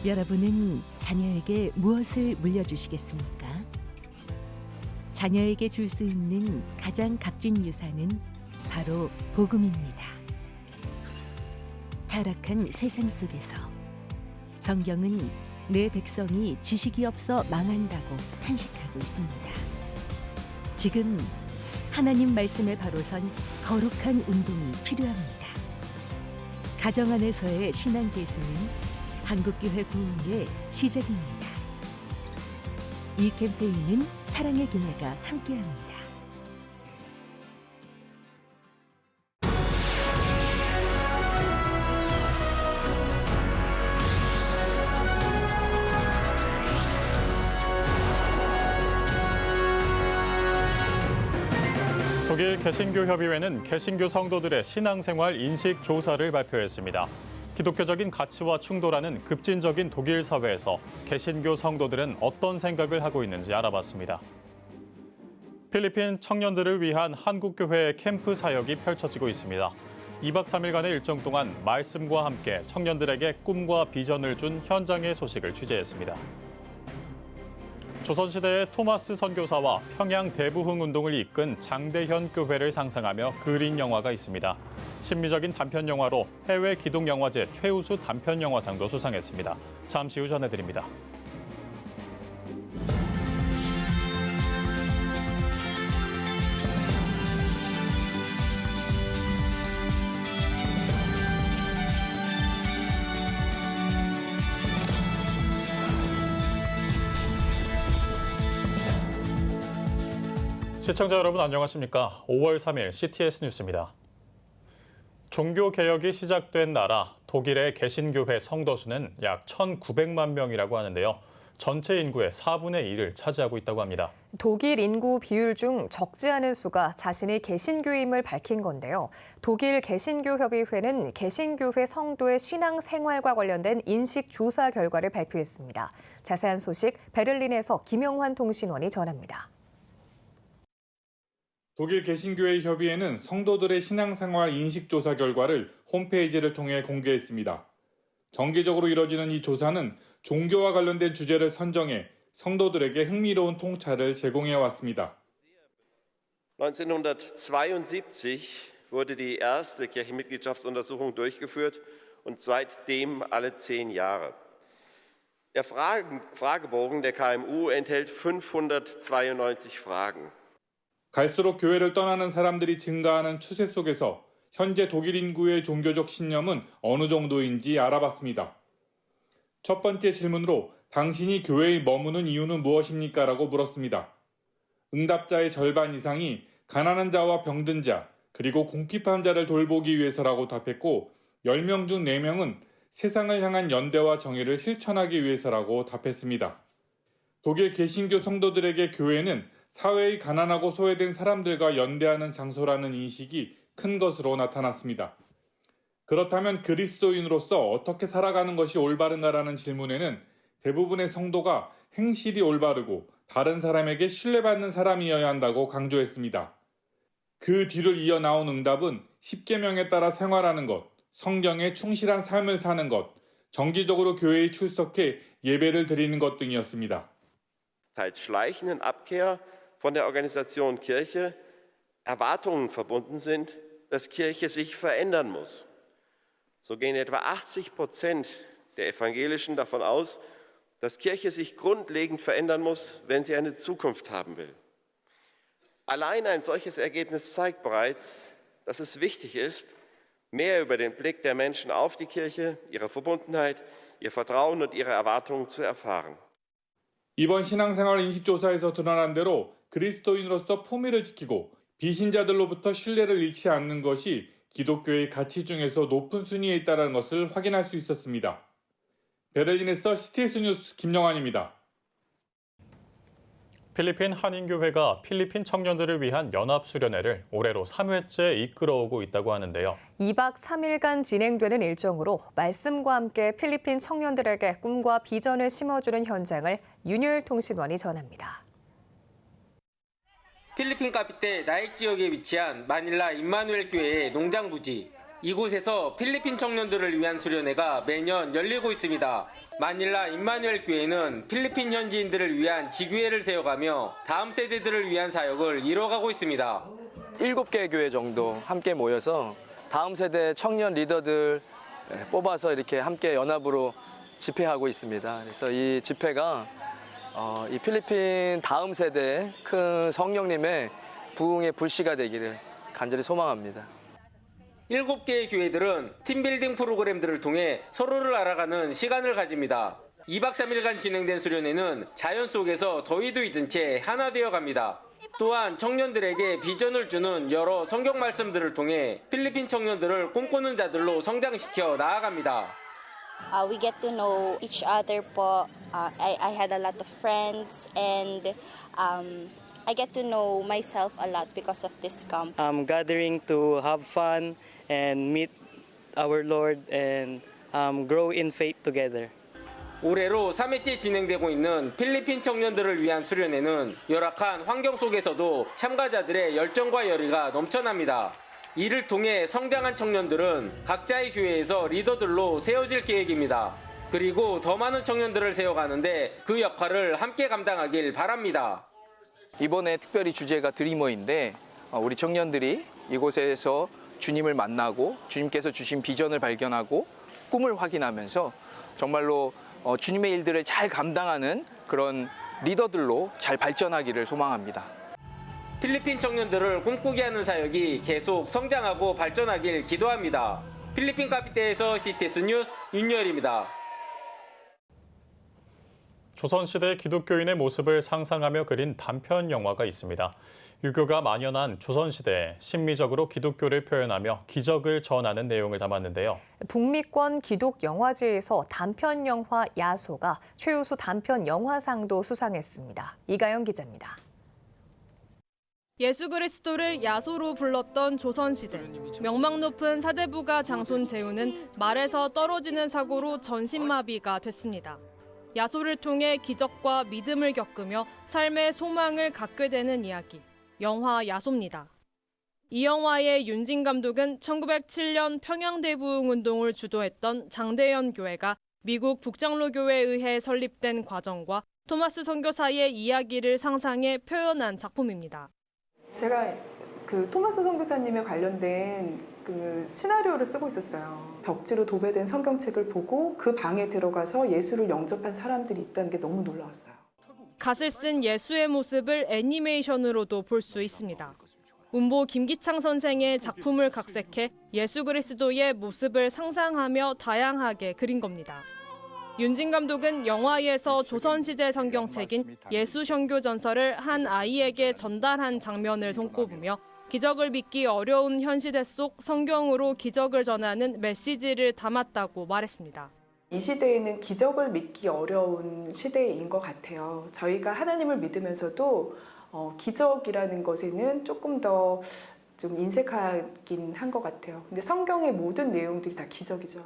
여러분은 자녀에게 무엇을 물려주시겠습니까? 자녀에게 줄 수 있는 가장 값진 유산은 바로 복음입니다. 타락한 세상 속에서 성경은 내 백성이 지식이 없어 망한다고 탄식하고 있습니다. 지금 하나님 말씀에 바로 선 거룩한 운동이 필요합니다. 가정 안에서의 신앙 계승은 한국교회 부흥의 시작입니다. 이 캠페인은 사랑의 교회가 함께합니다. 독일 개신교협의회는 개신교 성도들의 신앙생활 인식 조사를 발표했습니다. 기독교적인 가치와 충돌하는 급진적인 독일 사회에서 개신교 성도들은 어떤 생각을 하고 있는지 알아봤습니다. 필리핀 청년들을 위한 한국교회의 캠프 사역이 펼쳐지고 있습니다. 2박 3일간의 일정 동안 말씀과 함께 청년들에게 꿈과 비전을 준 현장의 소식을 취재했습니다. 조선시대의 토마스 선교사와 평양 대부흥운동을 이끈 장대현 교회를 상상하며 그린 영화가 있습니다. 신미적인 단편영화로 해외 기독영화제 최우수 단편영화상도 수상했습니다. 잠시 후 전해드립니다. 시청자 여러분 안녕하십니까? 5월 3일 CTS 뉴스입니다. 종교개혁이 시작된 나라 독일의 개신교회 성도 수는 약 1,900만 명이라고 하는데요. 전체 인구의 4분의 1을 차지하고 있다고 합니다. 독일 인구 비율 중 적지 않은 수가 자신이 개신교임을 밝힌 건데요. 독일 개신교협의회는 개신교회 성도의 신앙생활과 관련된 인식 조사 결과를 발표했습니다. 자세한 소식 베를린에서 김영환 통신원이 전합니다. 독일 개신교회 협의회는 성도들의 신앙생활 인식조사 결과를 홈페이지를 통해 공개했습니다. 정기적으로 이뤄지는 이 조사는 종교와 관련된 주제를 선정해 성도들에게 흥미로운 통찰을 제공해 왔습니다. 1972 wurde die erste Kirchenmitgliedschaftsuntersuchung durchgeführt und seitdem alle 10 Jahre. Der Fragebogen der KMU enthält 592 Fragen. 갈수록 교회를 떠나는 사람들이 증가하는 추세 속에서 현재 독일 인구의 종교적 신념은 어느 정도인지 알아봤습니다. 첫 번째 질문으로 당신이 교회에 머무는 이유는 무엇입니까? 라고 물었습니다. 응답자의 절반 이상이 가난한 자와 병든 자, 그리고 궁핍한 자를 돌보기 위해서라고 답했고 10명 중 4명은 세상을 향한 연대와 정의를 실천하기 위해서라고 답했습니다. 독일 개신교 성도들에게 교회는 사회의 가난하고 소외된 사람들과 연대하는 장소라는 인식이 큰 것으로 나타났습니다. 그렇다면 그리스도인으로서 어떻게 살아가는 것이 올바른가라는 질문에는 대부분의 성도가 행실이 올바르고 다른 사람에게 신뢰받는 사람이어야 한다고 강조했습니다. 그 뒤를 이어 나온 응답은 10계명에 따라 생활하는 것, 성경에 충실한 삶을 사는 것, 정기적으로 교회에 출석해 예배를 드리는 것 등이었습니다. Teils schleichenden Abkehr von der Organisation Kirche Erwartungen verbunden sind, dass Kirche sich verändern muss. So gehen etwa 80% der Evangelischen davon aus, dass Kirche sich grundlegend verändern muss, wenn sie eine Zukunft haben will. Allein ein solches Ergebnis zeigt bereits, dass es wichtig ist, mehr über den Blick der Menschen auf die Kirche, ihre Verbundenheit, ihr Vertrauen und ihre Erwartungen zu erfahren. 이번 신앙생활 인식조사에서 드러난 대로 그리스도인으로서 품위를 지키고 비신자들로부터 신뢰를 잃지 않는 것이 기독교의 가치 중에서 높은 순위에 있다는 것을 확인할 수 있었습니다. 베를린에서 CTS 뉴스 김영환입니다. 필리핀 한인교회가 필리핀 청년들을 위한 연합수련회를 올해로 3회째 이끌어오고 있다고 하는데요. 2박 3일간 진행되는 일정으로 말씀과 함께 필리핀 청년들에게 꿈과 비전을 심어주는 현장을 윤율 통신원이 전합니다. 필리핀 카피테 나익 지역에 위치한 마닐라 임마누엘 교회의 농장 부지. 이곳에서 필리핀 청년들을 위한 수련회가 매년 열리고 있습니다. 마닐라 임마누엘 교회는 필리핀 현지인들을 위한 지교회를 세워가며 다음 세대들을 위한 사역을 이뤄가고 있습니다. 7개 교회 정도 함께 모여서 다음 세대 청년 리더들 뽑아서 이렇게 함께 연합으로 집회하고 있습니다. 그래서 이 집회가 이 필리핀 다음 세대의 큰 성령님의 부흥의 불씨가 되기를 간절히 소망합니다. 7개의 교회들은 팀빌딩 프로그램들을 통해 서로를 알아가는 시간을 가집니다. 2박 3일간 진행된 수련회는 자연 속에서 더위도 잊은 채 하나 되어 갑니다. 또한 청년들에게 비전을 주는 여러 성경 말씀들을 통해 필리핀 청년들을 꿈꾸는 자들로 성장시켜 나아갑니다. We get to know each other po. I had a lot of friends and I get to know myself a lot because of this camp. Gathering to have fun and meet our Lord and grow in faith together. 올해로 3회째 진행되고 있는 필리핀 청년들을 위한 수련회는 열악한 환경 속에서도 참가자들의 열정과 열의가 넘쳐납니다. 이를 통해 성장한 청년들은 각자의 교회에서 리더들로 세워질 계획입니다. 그리고 더 많은 청년들을 세워가는데 그 역할을 함께 감당하길 바랍니다. 이번에 특별히 주제가 드리머인데 우리 청년들이 이곳에서 주님을 만나고 주님께서 주신 비전을 발견하고 꿈을 확인하면서 정말로 주님의 일들을 잘 감당하는 그런 리더들로 잘 발전하기를 소망합니다. 필리핀 청년들을 꿈꾸게 하는 사역이 계속 성장하고 발전하길 기도합니다. 필리핀 카피테에서 CTS 뉴스 윤여일입니다. 조선시대 기독교인의 모습을 상상하며 그린 단편 영화가 있습니다. 유교가 만연한 조선시대에 심미적으로 기독교를 표현하며 기적을 전하는 내용을 담았는데요. 북미권 기독영화제에서 단편 영화 야소가 최우수 단편 영화상도 수상했습니다. 이가영 기자입니다. 예수 그리스도를 야소로 불렀던 조선시대. 명망 높은 사대부가 장손 재우는 말에서 떨어지는 사고로 전신마비가 됐습니다. 야소를 통해 기적과 믿음을 겪으며 삶의 소망을 갖게 되는 이야기. 영화 야소입니다. 이 영화의 윤진 감독은 1907년 평양대부흥운동을 주도했던 장대현 교회가 미국 북장로교회에 의해 설립된 과정과 토마스 선교사의 이야기를 상상해 표현한 작품입니다. 제가 그 토마스 선교사님에 관련된 그 시나리오를 쓰고 있었어요. 벽지로 도배된 성경책을 보고 그 방에 들어가서 예수를 영접한 사람들이 있다는 게 너무 놀라웠어요. 갓을 쓴 예수의 모습을 애니메이션으로도 볼 수 있습니다. 운보 김기창 선생의 작품을 각색해 예수 그리스도의 모습을 상상하며 다양하게 그린 겁니다. 윤진 감독은 영화에서 조선시대 성경책인 예수선교전서를 한 아이에게 전달한 장면을 손꼽으며 기적을 믿기 어려운 현 시대 속 성경으로 기적을 전하는 메시지를 담았다고 말했습니다. 이 시대에는 기적을 믿기 어려운 시대인 것 같아요. 저희가 하나님을 믿으면서도 기적이라는 것에는 조금 더 좀 인색하긴 한 것 같아요. 근데 성경의 모든 내용들이 다 기적이죠.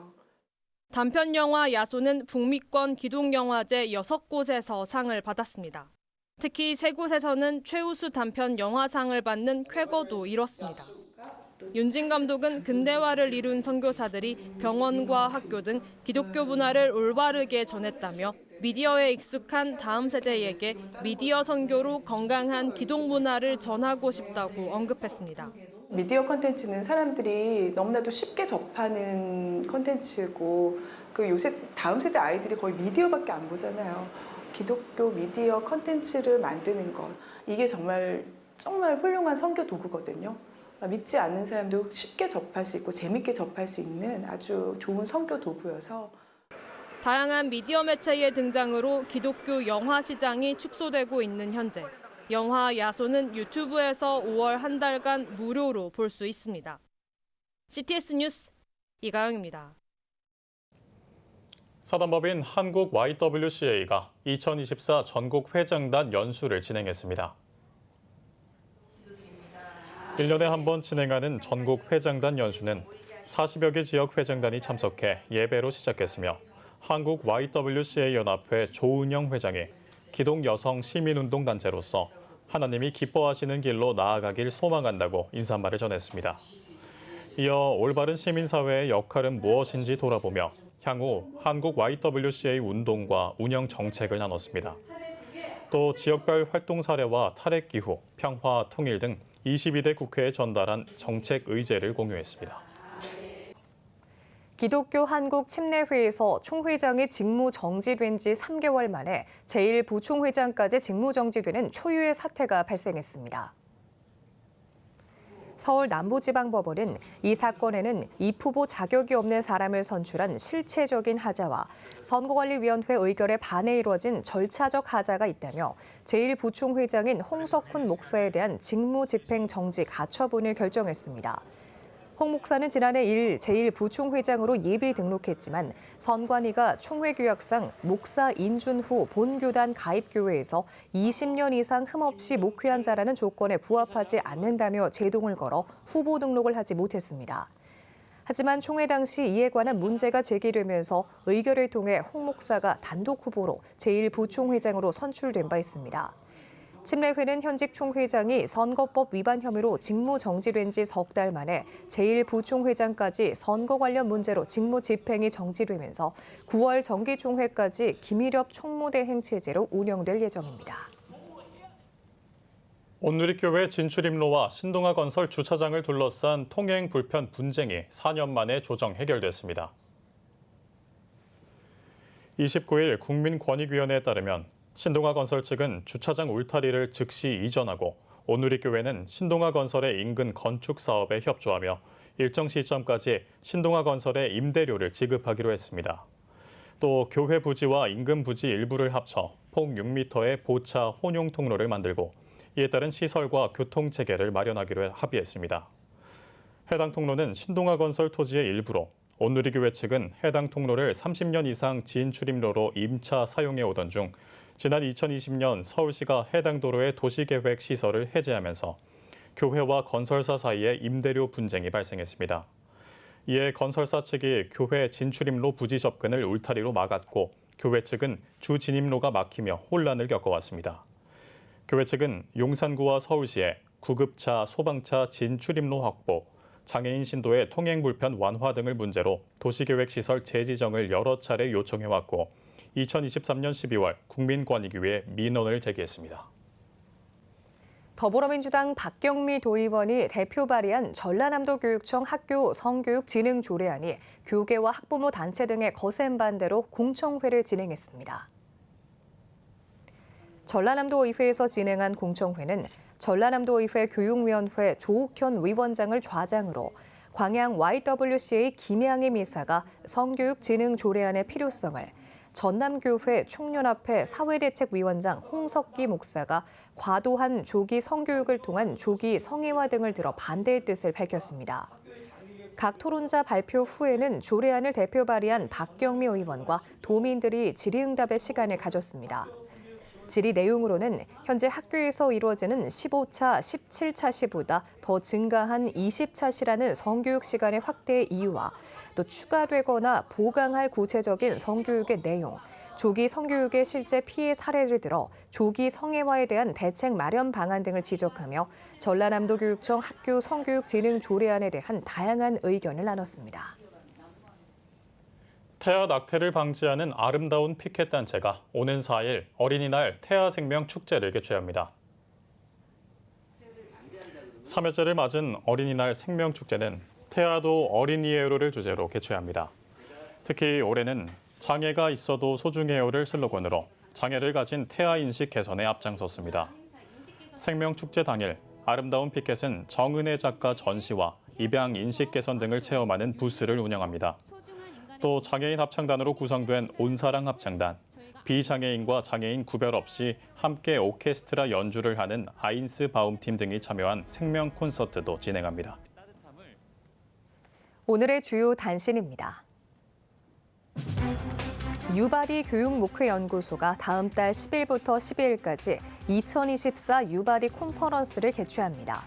단편 영화 야소는 북미권 기독영화제 6곳에서 상을 받았습니다. 특히 3곳에서는 최우수 단편 영화상을 받는 쾌거도 이뤘습니다. 윤진 감독은 근대화를 이룬 선교사들이 병원과 학교 등 기독교 문화를 올바르게 전했다며 미디어에 익숙한 다음 세대에게 미디어 선교로 건강한 기독 문화를 전하고 싶다고 언급했습니다. 미디어 컨텐츠는 사람들이 너무나도 쉽게 접하는 컨텐츠고 그 요새 다음 세대 아이들이 거의 미디어밖에 안 보잖아요. 기독교 미디어 컨텐츠를 만드는 것, 이게 정말 훌륭한 선교 도구거든요. 믿지 않는 사람도 쉽게 접할 수 있고 재밌게 접할 수 있는 아주 좋은 선교 도구여서. 다양한 미디어 매체의 등장으로 기독교 영화 시장이 축소되고 있는 현재 영화 야소는 유튜브에서 5월 한 달간 무료로 볼 수 있습니다. CTS 뉴스 이가영입니다. 사단법인 한국 YWCA가 2024 전국 회장단 연수를 진행했습니다. 1년에 한 번 진행하는 전국 회장단 연수는 40여 개 지역 회장단이 참석해 예배로 시작했으며 한국 YWCA 연합회 조은영 회장이 기독 여성 시민운동 단체로서 하나님이 기뻐하시는 길로 나아가길 소망한다고 인사말을 전했습니다. 이어 올바른 시민사회의 역할은 무엇인지 돌아보며 향후 한국 YWCA 운동과 운영 정책을 나눴습니다. 또 지역별 활동 사례와 탈핵 기후, 평화, 통일 등 22대 국회에 전달한 정책 의제를 공유했습니다. 기독교 한국 침례회에서 총회장이 직무 정지된 지 3개월 만에 제1부총회장까지 직무 정지되는 초유의 사태가 발생했습니다. 서울 남부지방법원은 이 사건에는 입 후보 자격이 없는 사람을 선출한 실체적인 하자와 선거관리위원회 의결에 반해 이루어진 절차적 하자가 있다며 제1부총회장인 홍석훈 목사에 대한 직무 집행 정지 가처분을 결정했습니다. 홍 목사는 지난해 1일 제1부총회장으로 예비 등록했지만 선관위가 총회규약상 목사 인준 후 본교단 가입교회에서 20년 이상 흠없이 목회한 자라는 조건에 부합하지 않는다며 제동을 걸어 후보 등록을 하지 못했습니다. 하지만 총회 당시 이에 관한 문제가 제기되면서 의결을 통해 홍 목사가 단독 후보로 제1부총회장으로 선출된 바 있습니다. 침례회는 현직 총회장이 선거법 위반 혐의로 직무 정지된 지 석 달 만에 제1부총회장까지 선거 관련 문제로 직무 집행이 정지되면서 9월 정기총회까지 김일엽 총무대행 체제로 운영될 예정입니다. 온누리교회 진출입로와 신동아건설 주차장을 둘러싼 통행 불편 분쟁이 4년 만에 조정 해결됐습니다. 29일 국민권익위원회에 따르면 신동아건설 측은 주차장 울타리를 즉시 이전하고 온누리교회는 신동아건설의 인근 건축 사업에 협조하며 일정 시점까지 신동아건설의 임대료를 지급하기로 했습니다. 또 교회 부지와 인근 부지 일부를 합쳐 폭 6m의 보차 혼용 통로를 만들고 이에 따른 시설과 교통체계를 마련하기로 합의했습니다. 해당 통로는 신동아건설 토지의 일부로 온누리교회 측은 해당 통로를 30년 이상 진출입로로 임차 사용해 오던 중 지난 2020년 서울시가 해당 도로의 도시계획 시설을 해제하면서 교회와 건설사 사이에 임대료 분쟁이 발생했습니다. 이에 건설사 측이 교회 진출입로 부지 접근을 울타리로 막았고 교회 측은 주 진입로가 막히며 혼란을 겪어왔습니다. 교회 측은 용산구와 서울시에 구급차, 소방차 진출입로 확보, 장애인 신도의 통행 불편 완화 등을 문제로 도시계획시설 재지정을 여러 차례 요청해왔고 2023년 12월 국민권익위에 민원을 제기했습니다. 더불어민주당 박경미 도의원이 대표 발의한 전라남도 교육청 학교 성교육 진흥 조례안이 교계와 학부모 단체 등의 거센 반대로 공청회를 진행했습니다. 전라남도의회에서 진행한 공청회는 전라남도의회 교육위원회 조옥현 위원장을 좌장으로 광양 YWCA 김양임 이사가 성교육 진흥 조례안의 필요성을, 전남교회 총연합회 사회대책위원장 홍석기 목사가 과도한 조기 성교육을 통한 조기 성애화 등을 들어 반대의 뜻을 밝혔습니다. 각 토론자 발표 후에는 조례안을 대표 발의한 박경미 의원과 도민들이 질의응답의 시간을 가졌습니다. 질의 내용으로는 현재 학교에서 이루어지는 15차, 17차 시보다 더 증가한 20차 시라는 성교육 시간의 확대 이유와 또 추가되거나 보강할 구체적인 성교육의 내용, 조기 성교육의 실제 피해 사례를 들어 조기 성애화에 대한 대책 마련 방안 등을 지적하며 전라남도 교육청 학교 성교육 진흥 조례안에 대한 다양한 의견을 나눴습니다. 태아 낙태를 방지하는 아름다운 피켓 단체가 오는 4일 어린이날 태아 생명 축제를 개최합니다. 3회째를 맞은 어린이날 생명 축제는 태아도 어린이에요를 주제로 개최합니다. 특히 올해는 장애가 있어도 소중해요를 슬로건으로 장애를 가진 태아 인식 개선에 앞장섰습니다. 생명 축제 당일 아름다운 피켓은 정은혜 작가 전시와 입양 인식 개선 등을 체험하는 부스를 운영합니다. 또 장애인 합창단으로 구성된 온사랑 합창단, 비장애인과 장애인 구별 없이 함께 오케스트라 연주를 하는 아인스 바움팀 등이 참여한 생명 콘서트도 진행합니다. 오늘의 주요 단신입니다. 유바디 교육목회연구소가 다음 달 10일부터 12일까지 2024 유바디 콘퍼런스를 개최합니다.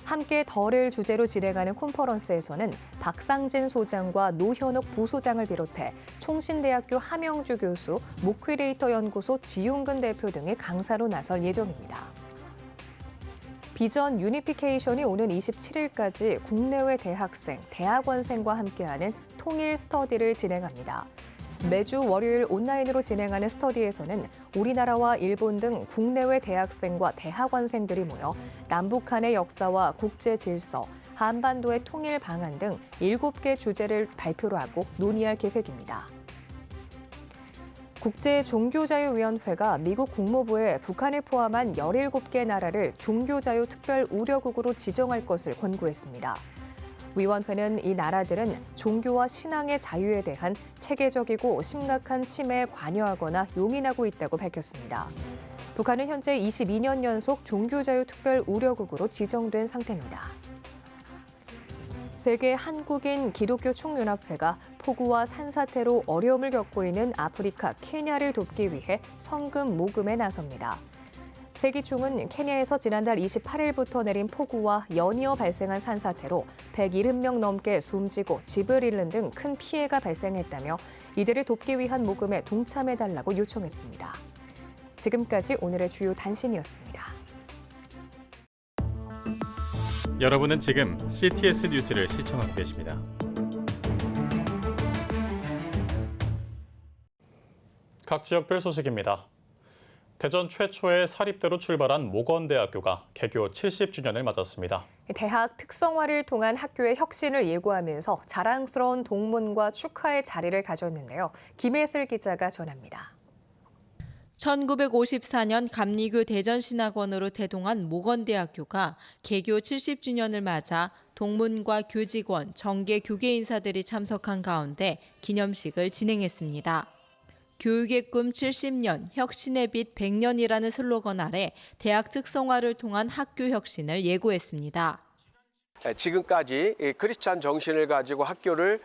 함께 덜을 주제로 진행하는 콘퍼런스에서는 박상진 소장과 노현욱 부소장을 비롯해 총신대학교 함영주 교수, 목회데이터 연구소 지용근 대표 등이 강사로 나설 예정입니다. 비전 유니피케이션이 오는 27일까지 국내외 대학생, 대학원생과 함께하는 통일 스터디를 진행합니다. 매주 월요일 온라인으로 진행하는 스터디에서는 우리나라와 일본 등 국내외 대학생과 대학원생들이 모여 남북한의 역사와 국제 질서, 한반도의 통일 방안 등 7개 주제를 발표로 하고 논의할 계획입니다. 국제종교자유위원회가 미국 국무부에 북한을 포함한 17개 나라를 종교자유 특별 우려국으로 지정할 것을 권고했습니다. 위원회는 이 나라들은 종교와 신앙의 자유에 대한 체계적이고 심각한 침해에 관여하거나 용인하고 있다고 밝혔습니다. 북한은 현재 22년 연속 종교자유 특별 우려국으로 지정된 상태입니다. 세계 한국인 기독교 총연합회가 폭우와 산사태로 어려움을 겪고 있는 아프리카 케냐를 돕기 위해 성금 모금에 나섭니다. 세기총은 케냐에서 지난달 28일부터 내린 폭우와 연이어 발생한 산사태로 170명 넘게 숨지고 집을 잃는 등 큰 피해가 발생했다며 이들을 돕기 위한 모금에 동참해달라고 요청했습니다. 지금까지 오늘의 주요 단신이었습니다. 여러분은 지금 CTS 뉴스를 시청하고 계십니다. 각 지역별 소식입니다. 대전 최초의 사립대로 출발한 모건대학교가 개교 70주년을 맞았습니다. 대학 특성화를 통한 학교의 혁신을 예고하면서 자랑스러운 동문과 축하의 자리를 가졌는데요. 김혜슬 기자가 전합니다. 1954년 감리교 대전신학원으로 대동한 모건대학교가 개교 70주년을 맞아 동문과 교직원, 정계 교계 인사들이 참석한 가운데 기념식을 진행했습니다. 교육의 꿈 70년, 혁신의 빛 100년이라는 슬로건 아래 대학 특성화를 통한 학교 혁신을 예고했습니다. 지금까지 크리스찬 정신을 가지고 학교를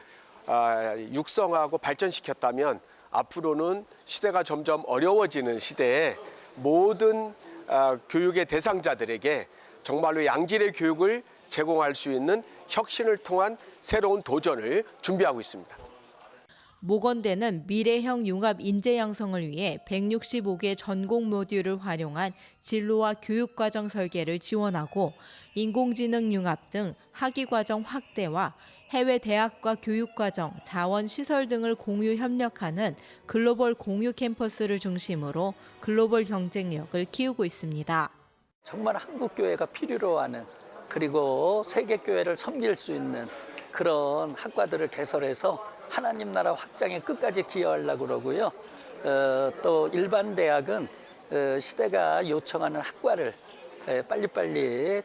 육성하고 발전시켰다면 앞으로는 시대가 점점 어려워지는 시대에 모든 교육의 대상자들에게 정말로 양질의 교육을 제공할 수 있는 혁신을 통한 새로운 도전을 준비하고 있습니다. 모건대는 미래형 융합 인재 양성을 위해 165개 전공 모듈을 활용한 진로와 교육과정 설계를 지원하고 인공지능 융합 등 학위과정 확대와 해외 대학과 교육과정, 자원시설 등을 공유 협력하는 글로벌 공유 캠퍼스를 중심으로 글로벌 경쟁력을 키우고 있습니다. 정말 한국교회가 필요로 하는 그리고 세계교회를 섬길 수 있는 그런 학과들을 개설해서 하나님 나라 확장에 끝까지 기여하려고 그러고요. 또 일반 대학은 시대가 요청하는 학과를 빨리빨리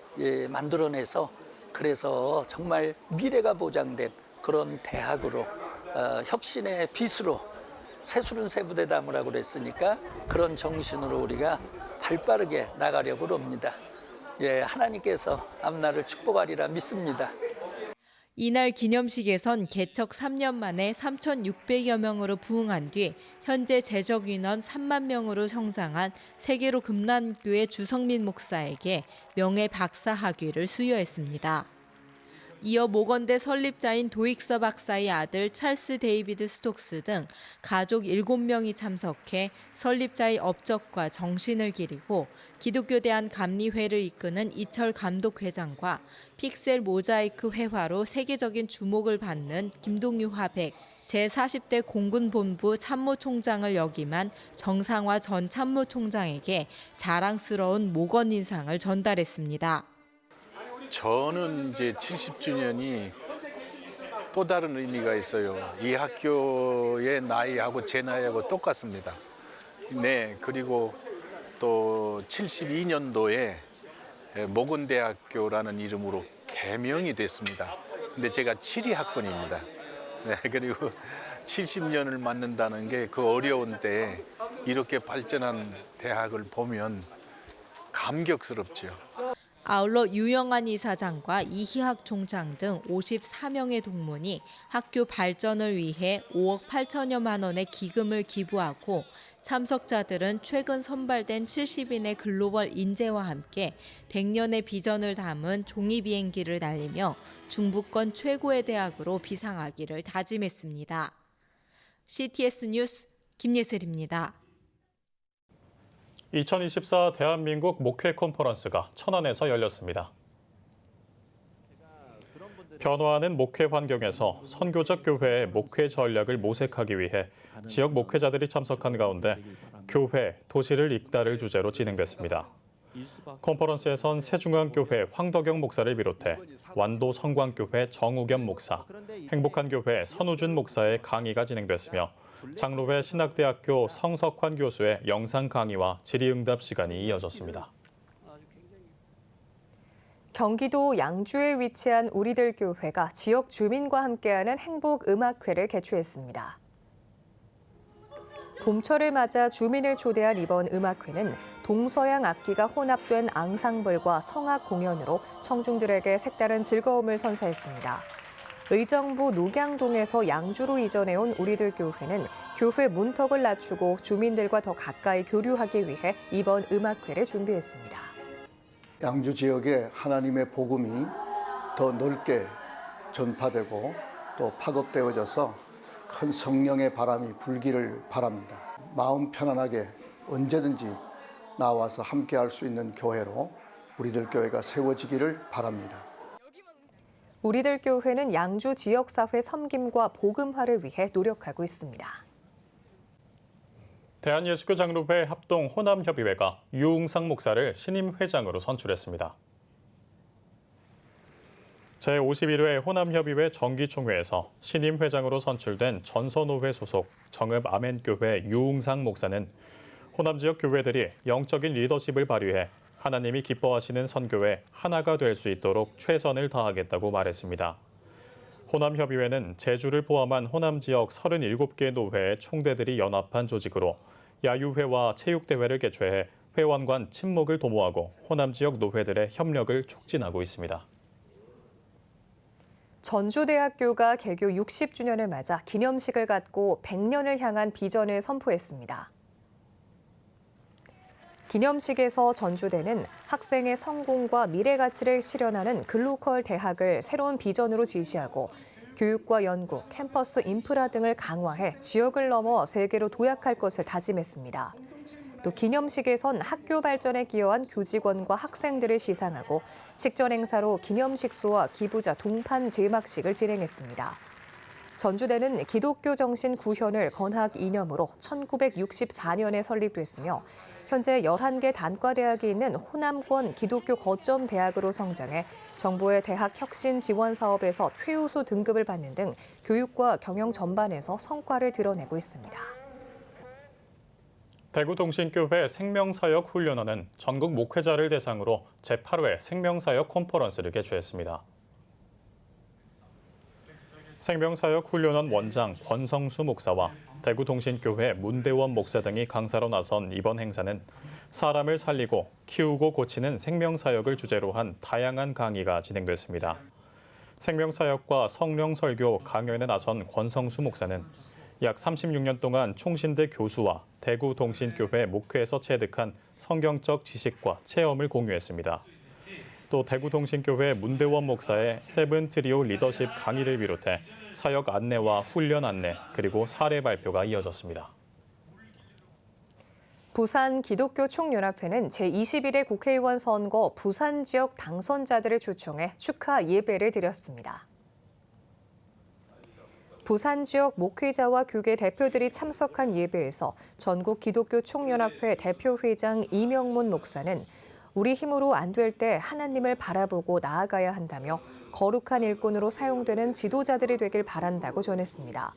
만들어내서 그래서 정말 미래가 보장된 그런 대학으로 혁신의 빛으로 새술은 세부대담이라고 그랬으니까 그런 정신으로 우리가 발빠르게 나가려고 합니다. 하나님께서 앞날을 축복하리라 믿습니다. 이날 기념식에선 개척 3년 만에 3,600여 명으로 부흥한 뒤 현재 재적 인원 3만 명으로 성장한 세계로 금남교회 주성민 목사에게 명예 박사 학위를 수여했습니다. 이어 모건대 설립자인 도익서 박사의 아들 찰스 데이비드 스톡스 등 가족 7명이 참석해 설립자의 업적과 정신을 기리고 기독교 대한감리회를 이끄는 이철 감독회장과 픽셀 모자이크 회화로 세계적인 주목을 받는 김동유 화백, 제40대 공군본부 참모총장을 역임한 정상화 전 참모총장에게 자랑스러운 모건 인상을 전달했습니다. 저는 이제 70주년이 또 다른 의미가 있어요. 이 학교의 나이하고 제 나이하고 똑같습니다. 네, 그리고 또 72년도에 모건대학교라는 이름으로 개명이 됐습니다. 근데 제가 7위 학번입니다. 네, 그리고 70년을 맞는다는 게 그 어려운 때에 이렇게 발전한 대학을 보면 감격스럽죠. 아울러 유영환 이사장과 이희학 총장 등 54명의 동문이 학교 발전을 위해 5억 8천여만 원의 기금을 기부하고 참석자들은 최근 선발된 70인의 글로벌 인재와 함께 100년의 비전을 담은 종이 비행기를 날리며 중부권 최고의 대학으로 비상하기를 다짐했습니다. CTS 뉴스 김예슬입니다. 2024 대한민국 목회 컨퍼런스가 천안에서 열렸습니다. 변화하는 목회 환경에서 선교적 교회의 목회 전략을 모색하기 위해 지역 목회자들이 참석한 가운데 교회, 도시를 잇따를 주제로 진행됐습니다. 컨퍼런스에선 새중앙교회 황덕영 목사를 비롯해 완도 성광교회 정우겸 목사, 행복한교회 선우준 목사의 강의가 진행됐으며 장로회 신학대학교 성석환 교수의 영상 강의와 질의응답 시간이 이어졌습니다. 경기도 양주에 위치한 우리들 교회가 지역 주민과 함께하는 행복음악회를 개최했습니다. 봄철을 맞아 주민을 초대한 이번 음악회는 동서양 악기가 혼합된 앙상블과 성악 공연으로 청중들에게 색다른 즐거움을 선사했습니다. 의정부 녹양동에서 양주로 이전해온 우리들 교회는 교회 문턱을 낮추고 주민들과 더 가까이 교류하기 위해 이번 음악회를 준비했습니다. 양주 지역에 하나님의 복음이 더 넓게 전파되고 또 파급되어져서 큰 성령의 바람이 불기를 바랍니다. 마음 편안하게 언제든지 나와서 함께할 수 있는 교회로 우리들 교회가 세워지기를 바랍니다. 우리들 교회는 양주 지역사회 섬김과 복음화를 위해 노력하고 있습니다. 대한예수교 장로회 합동 호남협의회가 유웅상 목사를 신임 회장으로 선출했습니다. 제51회 호남협의회 정기총회에서 신임 회장으로 선출된 전선호회 소속 정읍 아멘교회 유웅상 목사는 호남 지역 교회들이 영적인 리더십을 발휘해 하나님이 기뻐하시는 선교에 하나가 될 수 있도록 최선을 다하겠다고 말했습니다. 호남협의회는 제주를 포함한 호남 지역 37개 노회의 총대들이 연합한 조직으로 야유회와 체육대회를 개최해 회원 간 친목을 도모하고 호남 지역 노회들의 협력을 촉진하고 있습니다. 전주대학교가 개교 60주년을 맞아 기념식을 갖고 100년을 향한 비전을 선포했습니다. 기념식에서 전주대는 학생의 성공과 미래 가치를 실현하는 글로컬 대학을 새로운 비전으로 제시하고 교육과 연구, 캠퍼스 인프라 등을 강화해 지역을 넘어 세계로 도약할 것을 다짐했습니다. 또 기념식에선 학교 발전에 기여한 교직원과 학생들을 시상하고 식전 행사로 기념식소와 기부자 동판 제막식을 진행했습니다. 전주대는 기독교 정신 구현을 건학 이념으로 1964년에 설립됐으며 현재 11개 단과대학이 있는 호남권 기독교 거점 대학으로 성장해 정부의 대학 혁신 지원 사업에서 최우수 등급을 받는 등 교육과 경영 전반에서 성과를 드러내고 있습니다. 대구동신교회 생명사역 훈련원은 전국 목회자를 대상으로 제8회 생명사역 컨퍼런스를 개최했습니다. 생명사역 훈련원 원장 권성수 목사와 대구동신교회 문대원 목사 등이 강사로 나선 이번 행사는 사람을 살리고 키우고 고치는 생명사역을 주제로 한 다양한 강의가 진행됐습니다. 생명사역과 성령설교 강연에 나선 권성수 목사는 약 36년 동안 총신대 교수와 대구동신교회 목회에서 체득한 성경적 지식과 체험을 공유했습니다. 또 대구동신교회 문대원 목사의 세븐 트리오 리더십 강의를 비롯해 사역 안내와 훈련 안내 그리고 사례 발표가 이어졌습니다. 부산 기독교 총연합회는 제21회 국회의원 선거 부산 지역 당선자들을 초청해 축하 예배를 드렸습니다. 부산 지역 목회자와 교계 대표들이 참석한 예배에서 전국 기독교 총연합회 대표회장 이명문 목사는 우리 힘으로 안 될 때 하나님을 바라보고 나아가야 한다며 거룩한 일꾼으로 사용되는 지도자들이 되길 바란다고 전했습니다.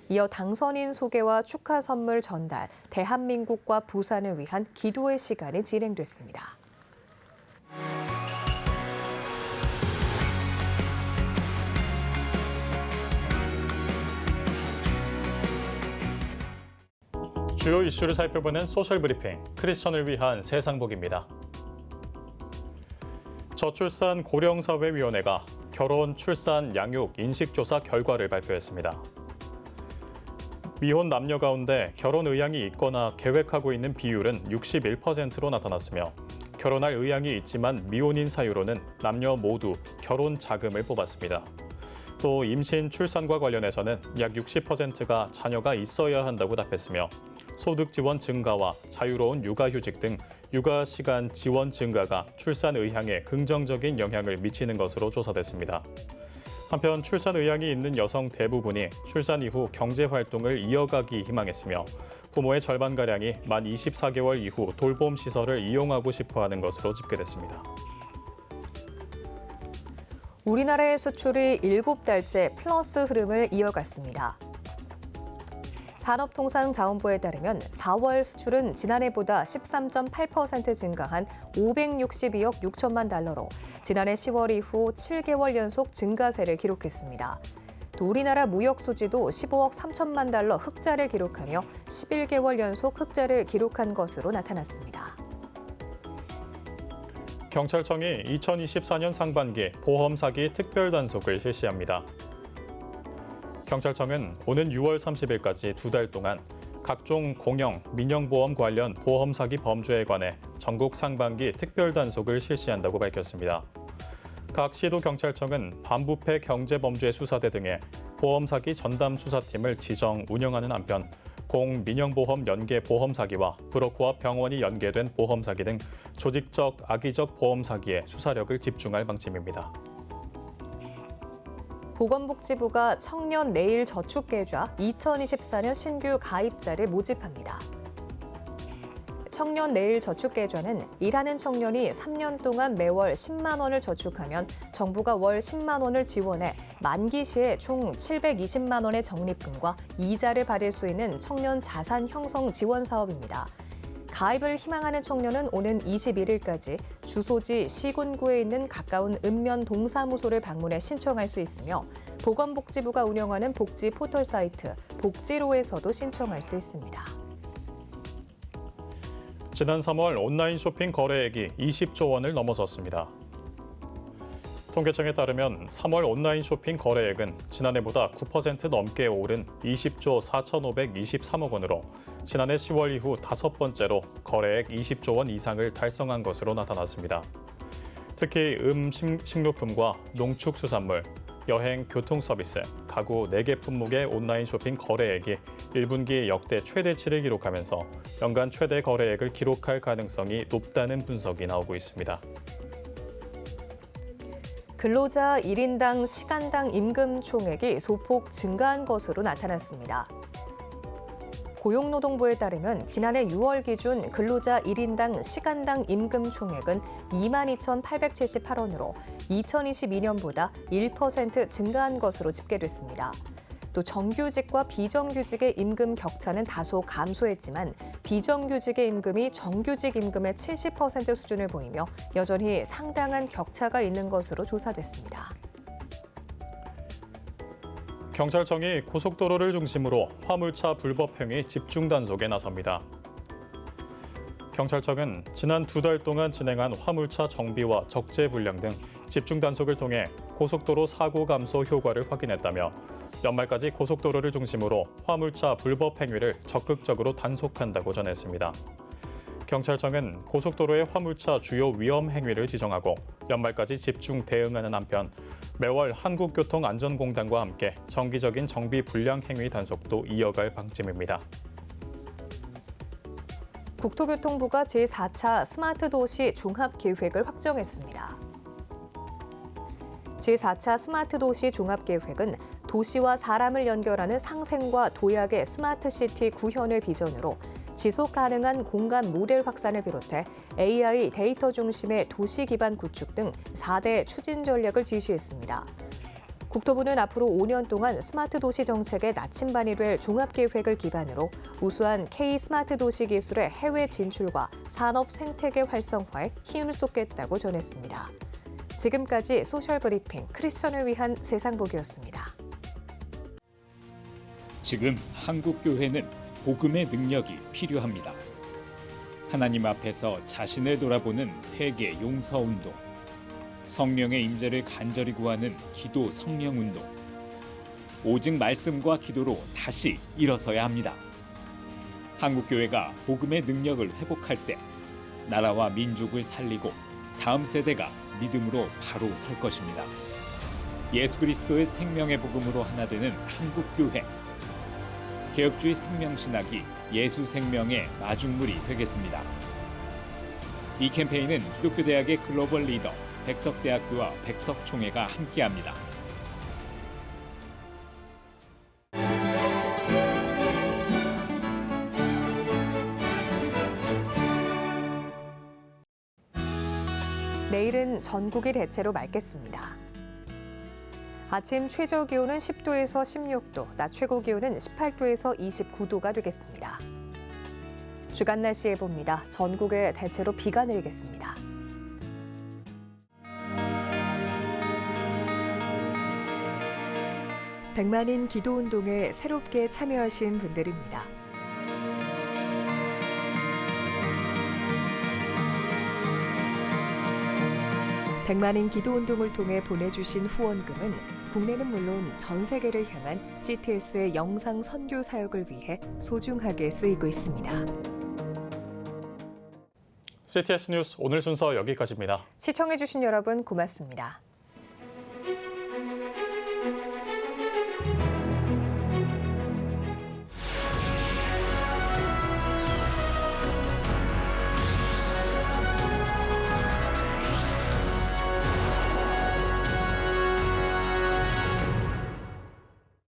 이어 당선인 소개와 축하 선물 전달, 대한민국과 부산을 위한 기도의 시간이 진행됐습니다. 주요 이슈를 살펴보는 소셜 브리핑, 크리스천을 위한 세상복입니다. 저출산 고령사회위원회가 결혼, 출산, 양육, 인식조사 결과를 발표했습니다. 미혼 남녀 가운데 결혼 의향이 있거나 계획하고 있는 비율은 61%로 나타났으며 결혼할 의향이 있지만 미혼인 사유로는 남녀 모두 결혼 자금을 뽑았습니다. 또 임신, 출산과 관련해서는 약 60%가 자녀가 있어야 한다고 답했으며 소득 지원 증가와 자유로운 육아휴직 등 육아 시간 지원 증가가 출산 의향에 긍정적인 영향을 미치는 것으로 조사됐습니다. 한편 출산 의향이 있는 여성 대부분이 출산 이후 경제 활동을 이어가기 희망했으며 부모의 절반가량이 만 24개월 이후 돌봄 시설을 이용하고 싶어하는 것으로 집계됐습니다. 우리나라의 수출이 7달째 플러스 흐름을 이어갔습니다. 산업통상자원부에 따르면 4월 수출은 지난해보다 13.8% 증가한 562억 6천만 달러로 지난해 10월 이후 7개월 연속 증가세를 기록했습니다. 또 우리나라 무역 수지도 15억 3천만 달러 흑자를 기록하며 11개월 연속 흑자를 기록한 것으로 나타났습니다. 경찰청이 2024년 상반기 보험 사기 특별 단속을 실시합니다. 경찰청은 오는 6월 30일까지 2달 동안 각종 공영, 민영보험 관련 보험 사기 범죄에 관해 전국 상반기 특별 단속을 실시한다고 밝혔습니다. 각 시도경찰청은 반부패 경제범죄 수사대 등의 보험 사기 전담 수사팀을 지정 운영하는 한편 공민영보험 연계 보험 사기와 브로커와 병원이 연계된 보험 사기 등 조직적, 악의적 보험 사기에 수사력을 집중할 방침입니다. 보건복지부가 청년 내일 저축계좌 2024년 신규 가입자를 모집합니다. 청년 내일 저축계좌는 일하는 청년이 3년 동안 매월 10만 원을 저축하면 정부가 월 10만 원을 지원해 만기 시에 총 720만 원의 적립금과 이자를 받을 수 있는 청년 자산 형성 지원 사업입니다. 가입을 희망하는 청년은 오는 21일까지 주소지 시군구에 있는 가까운 읍면 동사무소를 방문해 신청할 수 있으며 보건복지부가 운영하는 복지 포털 사이트 복지로에서도 신청할 수 있습니다. 지난 3월 온라인 쇼핑 거래액이 20조 원을 넘어섰습니다. 통계청에 따르면 3월 온라인 쇼핑 거래액은 지난해보다 9% 넘게 오른 20조 4,523억 원으로 지난해 10월 이후 5번째로 거래액 20조 원 이상을 달성한 것으로 나타났습니다. 특히 식료품과 농축수산물, 여행, 교통서비스, 가구 4개 품목의 온라인 쇼핑 거래액이 1분기 역대 최대치를 기록하면서 연간 최대 거래액을 기록할 가능성이 높다는 분석이 나오고 있습니다. 근로자 1인당 시간당 임금 총액이 소폭 증가한 것으로 나타났습니다. 고용노동부에 따르면 지난해 6월 기준 근로자 1인당 시간당 임금 총액은 22,878원으로 2022년보다 1% 증가한 것으로 집계됐습니다. 또 정규직과 비정규직의 임금 격차는 다소 감소했지만 비정규직의 임금이 정규직 임금의 70% 수준을 보이며 여전히 상당한 격차가 있는 것으로 조사됐습니다. 경찰청이 고속도로를 중심으로 화물차 불법 행위 집중 단속에 나섭니다. 경찰청은 지난 2달 동안 진행한 화물차 정비와 적재 불량 등 집중 단속을 통해 고속도로 사고 감소 효과를 확인했다며 연말까지 고속도로를 중심으로 화물차 불법 행위를 적극적으로 단속한다고 전했습니다. 경찰청은 고속도로의 화물차 주요 위험 행위를 지정하고 연말까지 집중 대응하는 한편 매월 한국교통안전공단과 함께 정기적인 정비 불량 행위 단속도 이어갈 방침입니다. 국토교통부가 제4차 스마트도시 종합계획을 확정했습니다. 제4차 스마트도시 종합계획은 도시와 사람을 연결하는 상생과 도약의 스마트시티 구현을 비전으로 지속 가능한 공간 모델 확산을 비롯해 AI 데이터 중심의 도시 기반 구축 등 4대 추진 전략을 지시했습니다. 국토부는 앞으로 5년 동안 스마트 도시 정책의 나침반이 될 종합계획을 기반으로 우수한 K 스마트 도시 기술의 해외 진출과 산업 생태계 활성화에 힘을 쏟겠다고 전했습니다. 지금까지 소셜브리핑 크리스천을 위한 세상보기였습니다. 지금 한국교회는 복음의 능력이 필요합니다. 하나님 앞에서 자신을 돌아보는 회개 용서 운동, 성령의 임재를 간절히 구하는 기도 성령 운동, 오직 말씀과 기도로 다시 일어서야 합니다. 한국교회가 복음의 능력을 회복할 때 나라와 민족을 살리고 다음 세대가 믿음으로 바로 설 것입니다. 예수 그리스도의 생명의 복음으로 하나 되는 한국교회. 개혁주의 생명신학이 예수 생명의 마중물이 되겠습니다. 이 캠페인은 기독교대학의 글로벌 리더 백석대학교와 백석총회가 함께합니다. 내일은 전국이 대체로 맑겠습니다. 아침 최저 기온은 10도에서 16도, 낮 최고 기온은 18도에서 29도가 되겠습니다. 주간 날씨 예보입니다. 전국에 대체로 비가 내리겠습니다. 백만인 기도운동에 새롭게 참여하신 분들입니다. 백만인 기도운동을 통해 보내주신 후원금은 국내는 물론 전 세계를 향한 CTS의 영상 선교 사역을 위해 소중하게 쓰이고 있습니다. CTS 뉴스 오늘 순서 여기까지입니다. 시청해주신 여러분 고맙습니다.